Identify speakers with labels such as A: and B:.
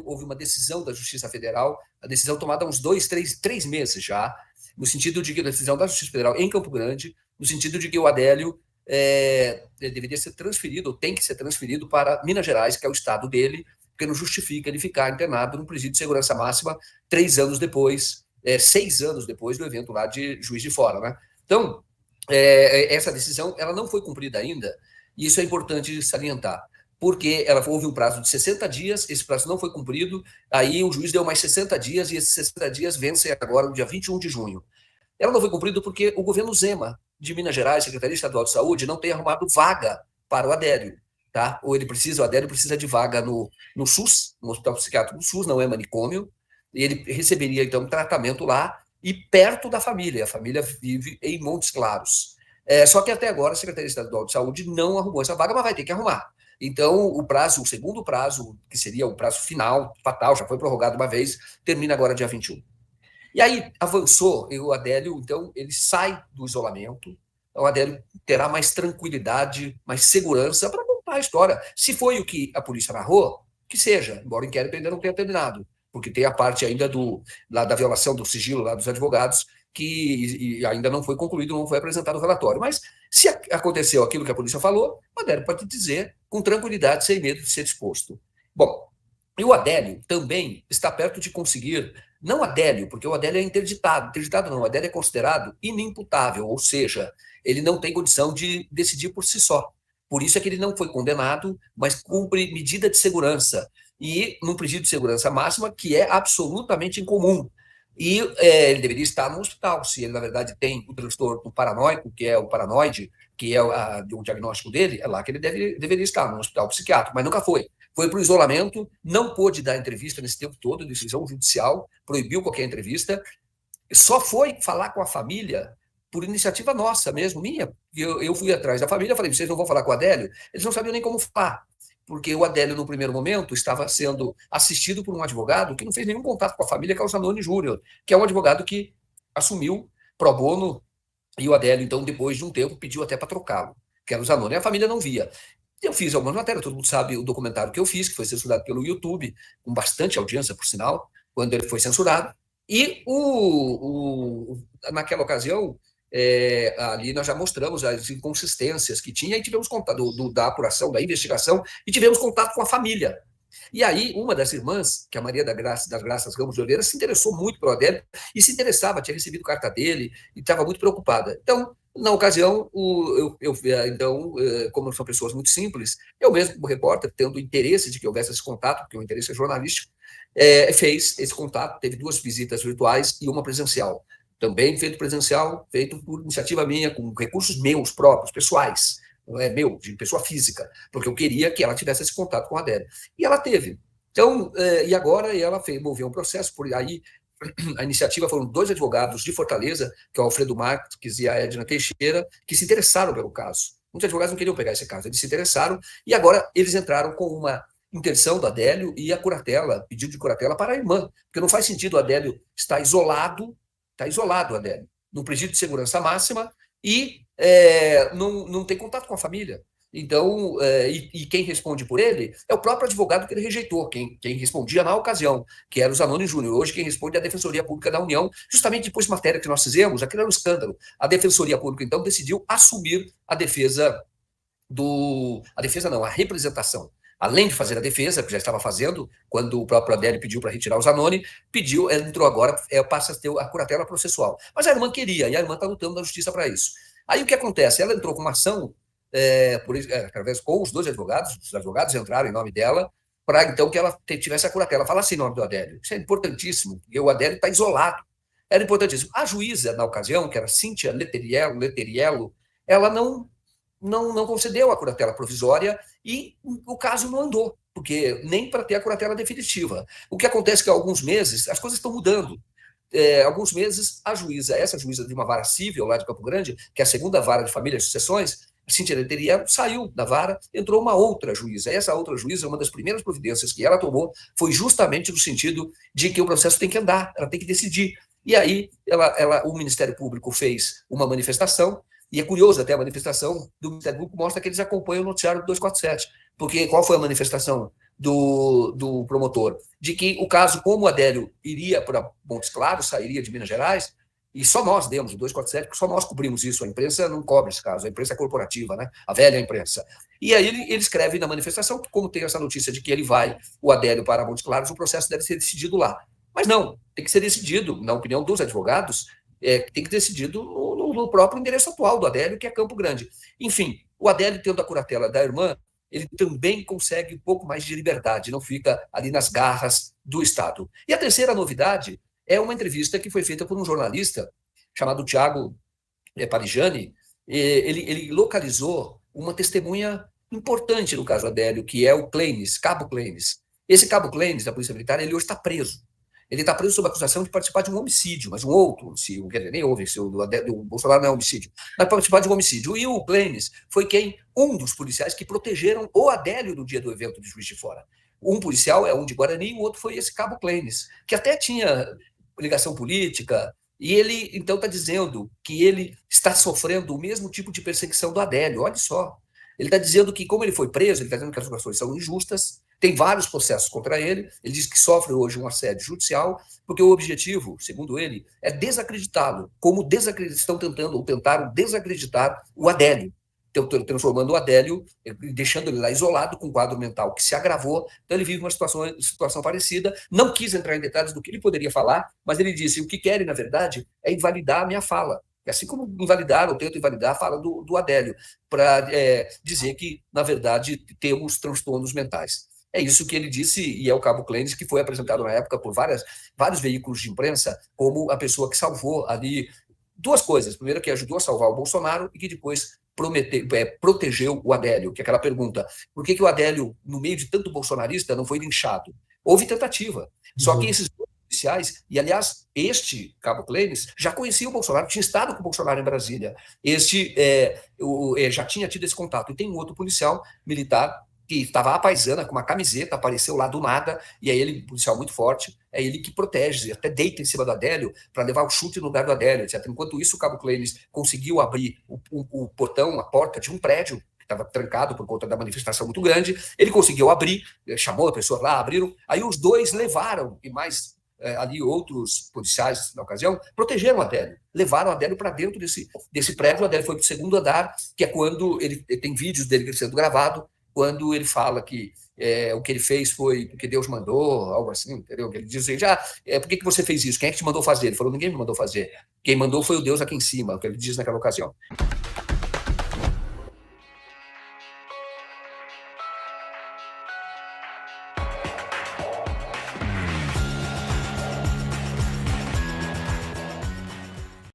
A: houve uma decisão da Justiça Federal, a decisão tomada há uns 3 meses já, no sentido de que a decisão da Justiça Federal em Campo Grande, no sentido de que o Adélio deveria ser transferido, ou tem que ser transferido para Minas Gerais, que é o estado dele, porque não justifica ele ficar internado num presídio de segurança máxima 3 anos depois, 6 anos depois do evento lá de Juiz de Fora, né? Então, essa decisão ela não foi cumprida ainda, e isso é importante salientar, porque houve um prazo de 60 dias, esse prazo não foi cumprido, aí o juiz deu mais 60 dias, e esses 60 dias vencem agora no dia 21 de junho. Ela não foi cumprida porque o governo Zema, de Minas Gerais, Secretaria Estadual de Saúde, não tem arrumado vaga para o Adélio, tá? Ou o Adélio precisa de vaga no SUS, no Hospital Psiquiátrico do SUS, não é manicômio, e ele receberia, então, tratamento lá e perto da família. A família vive em Montes Claros. Só que até agora a Secretaria Estadual de Saúde não arrumou essa vaga, mas vai ter que arrumar. Então, o segundo prazo, que seria o prazo final, fatal, já foi prorrogado uma vez, termina agora dia 21. E aí avançou, e o Adélio, então, ele sai do isolamento, o Adélio terá mais tranquilidade, mais segurança para contar a história. Se foi o que a polícia narrou, que seja, embora o inquérito ainda não tenha terminado, porque tem a parte ainda da violação do sigilo lá dos advogados, que ainda não foi concluído, não foi apresentado o relatório. Mas se aconteceu aquilo que a polícia falou, o Adélio pode dizer com tranquilidade, sem medo de ser exposto. Bom, e o Adélio também está perto de conseguir, não Adélio, porque o Adélio é interditado não, o Adélio é considerado inimputável, ou seja, ele não tem condição de decidir por si só. Por isso é que ele não foi condenado, mas cumpre medida de segurança, e num presídio de segurança máxima, que é absolutamente incomum. E ele deveria estar no hospital, se ele, na verdade, tem o transtorno paranoico, que é o paranoide, que é o diagnóstico dele, é lá que ele deveria estar, no hospital psiquiátrico, mas nunca foi. Foi para o isolamento, não pôde dar entrevista nesse tempo todo, decisão judicial, proibiu qualquer entrevista, só foi falar com a família por iniciativa nossa mesmo, minha. Eu fui atrás da família, falei, vocês não vão falar com o Adélio? Eles não sabiam nem como falar, porque o Adélio, no primeiro momento, estava sendo assistido por um advogado que não fez nenhum contato com a família, que é o Zanoni Júnior, que é um advogado que assumiu pro bono, e o Adélio, então, depois de um tempo, pediu até para trocá-lo, que era o Zanoni, e a família não via. Eu fiz algumas matérias, todo mundo sabe o documentário que eu fiz, que foi censurado pelo YouTube, com bastante audiência, por sinal, quando ele foi censurado. E naquela ocasião, ali nós já mostramos as inconsistências que tinha, e tivemos contato da apuração, da investigação, e tivemos contato com a família. E aí, uma das irmãs, que é a Maria das Graças Ramos de Oliveira, se interessou muito pelo Adélio, e se interessava, tinha recebido carta dele, e estava muito preocupada. Então, na ocasião, então, como são pessoas muito simples, eu mesmo, como repórter, tendo interesse de que houvesse esse contato, porque o interesse é jornalístico, fez esse contato, teve 2 visitas virtuais e uma presencial. Também feito presencial, feito por iniciativa minha, com recursos meus próprios, pessoais, não é meu, de pessoa física, porque eu queria que ela tivesse esse contato com a Adélia. E ela teve. Então, e agora ela moveu um processo, por aí a iniciativa foram 2 advogados de Fortaleza, que é o Alfredo Marques e a Edna Teixeira, que se interessaram pelo caso. Muitos advogados não queriam pegar esse caso, eles se interessaram, e agora eles entraram com uma interdição do Adélio e a curatela, pedido de curatela para a irmã, porque não faz sentido o Adélio estar isolado, o Adélio, num presídio de segurança máxima, e não tem contato com a família. Então, e quem responde por ele é o próprio advogado que ele rejeitou, quem respondia na ocasião, que era o Zanoni Júnior. Hoje quem responde é a Defensoria Pública da União, justamente depois de matéria que nós fizemos, aquilo era um escândalo. A Defensoria Pública, então, decidiu assumir a defesa a representação. Além de fazer a defesa, que já estava fazendo, quando o próprio Adélio pediu para retirar o Zanoni, entrou agora, passa a ter a curatela processual. Mas a irmã queria, e a irmã está lutando na justiça para isso. Aí o que acontece? Ela entrou com uma ação, através com os 2 advogados, os advogados entraram em nome dela, para então que ela tivesse a curatela, falasse em nome do Adélio. Isso é importantíssimo, porque o Adélio está isolado. Era importantíssimo. A juíza, na ocasião, que era Cíntia Leteriello, ela não concedeu a curatela provisória e o caso não andou, porque nem para ter a curatela definitiva. O que acontece é que há alguns meses as coisas estão mudando. Alguns meses, essa juíza de uma vara civil lá de Campo Grande, que é a 2ª vara de família e sucessões, a Cíntia Leteriello, saiu da vara, entrou uma outra juíza. Essa outra juíza, uma das primeiras providências que ela tomou foi justamente no sentido de que o processo tem que andar, ela tem que decidir. E aí o Ministério Público fez uma manifestação, e é curioso até a manifestação do Ministério Público mostra que eles acompanham o noticiário do 247, porque qual foi a manifestação do promotor? De que o caso, como o Adélio iria para Montes Claros, sairia de Minas Gerais, e só nós demos o 247, porque só nós cobrimos isso, a imprensa não cobre esse caso, a imprensa é corporativa, né? A velha imprensa. E aí ele escreve na manifestação que, como tem essa notícia de que ele vai, o Adélio, para Montes Claros, o processo deve ser decidido lá. Mas não, tem que ser decidido, na opinião dos advogados, tem que ser decidido no próprio endereço atual do Adélio, que é Campo Grande. Enfim, o Adélio, tendo a curatela da irmã, ele também consegue um pouco mais de liberdade, não fica ali nas garras do Estado. E a terceira novidade é uma entrevista que foi feita por um jornalista chamado Tiago Parigiani. Ele localizou uma testemunha importante no caso Adélio, que é o Kleines, Cabo Kleines. Esse Cabo Kleines, da Polícia Militar, ele hoje está preso. Ele está preso sob acusação de participar de um homicídio, mas um outro homicídio, quer dizer, nem houve esse, do Bolsonaro não é homicídio, mas participar de um homicídio. E o Kleines foi um dos policiais que protegeram o Adélio no dia do evento de Juiz de Fora. Um policial é um de Guarani, o outro foi esse Cabo Kleines, que até tinha ligação política, e ele, então, está dizendo que ele está sofrendo o mesmo tipo de perseguição do Adélio, olha só. Ele está dizendo que, como ele foi preso, ele está dizendo que as acusações são injustas, tem vários processos contra ele, ele diz que sofre hoje um assédio judicial, porque o objetivo, segundo ele, é desacreditá-lo, como estão tentando, ou tentaram desacreditar o Adélio, transformando o Adélio, deixando ele lá isolado, com um quadro mental que se agravou, então ele vive uma situação parecida, não quis entrar em detalhes do que ele poderia falar, mas ele disse, o que querem, na verdade, é invalidar a minha fala, assim como invalidaram, ou tentam invalidar a fala do Adélio, para dizer que, na verdade, temos transtornos mentais. É isso que ele disse, e é o Cabo Kleines, que foi apresentado na época por vários veículos de imprensa como a pessoa que salvou ali duas coisas. Primeiro, que ajudou a salvar o Bolsonaro e que depois protegeu o Adélio, que é aquela pergunta, por que o Adélio, no meio de tanto bolsonarista, não foi linchado? Houve tentativa. Só que esses policiais, e aliás, este Cabo Kleines já conhecia o Bolsonaro, tinha estado com o Bolsonaro em Brasília. Já tinha tido esse contato. E tem um outro policial militar que estava à paisana, com uma camiseta, apareceu lá do nada, e é ele, um policial muito forte, é ele que protege, até deita em cima do Adélio para levar o chute no lugar do Adélio, etc. Enquanto isso, o Cabo Kleines conseguiu abrir o portão, a porta de um prédio, que estava trancado por conta da manifestação muito grande, ele conseguiu abrir, chamou a pessoa lá, abriram, aí os dois levaram, e mais ali outros policiais na ocasião, protegeram o Adélio, levaram o Adélio para dentro desse prédio, o Adélio foi para o segundo andar, que é quando ele tem vídeos dele sendo gravado, quando ele fala que o que ele fez foi porque Deus mandou, algo assim, entendeu? Ele diz assim, por que você fez isso? Quem é que te mandou fazer? Ele falou, ninguém me mandou fazer. Quem mandou foi o Deus aqui em cima, o que ele diz naquela ocasião.